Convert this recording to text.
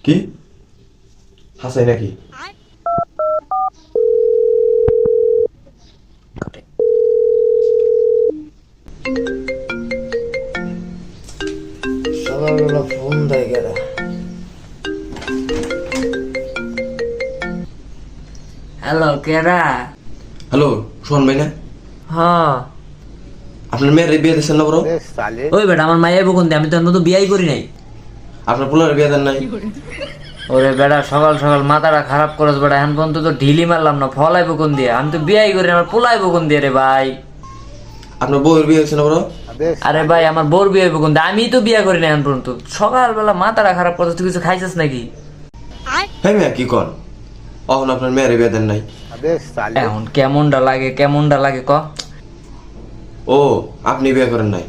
কি হাসাই নাকি? সকালবেলা ফোন দেয় গেলে। হ্যালো, কেরা? হ্যালো, শোন ভাই না? হ্যাঁ। আপনার মেয়ের বিয়ে দিচ্ছেন না বড়? ওই বেটা, আমার মাইয়া বকুন দে, আমি তোর মতো বিয়াই করি নাই। আপনার পোলার বিয়ে দেন নাই? ওরে বেটা, সকাল সকাল মাথাটা খারাপ করস বেটা, এখন পর্যন্ত তো ঢিলি মারলাম না, ফলাই বকুন দিয়ে, আমি তো বিয়াই করি না, আমার পোলাই বকুন দিয়ে রে ভাই। আপনার বউয়ের বিয়ে হয়েছে না বড়? আরে ভাই, আমার বোর বিয়ে বকুন দে, আমি তো বিয়া করি না এখন পর্যন্ত। সকালবেলা মাথাটা খারাপ করস, তুই কিছু খাইছিস নাকি? হ্যাঁ মেয়া কি কন? এখন আপনার মেয়ের বিয়ে দেন নাই? এখন কেমনটা লাগে ক। ও আপনি বিয়ে করেন নাই?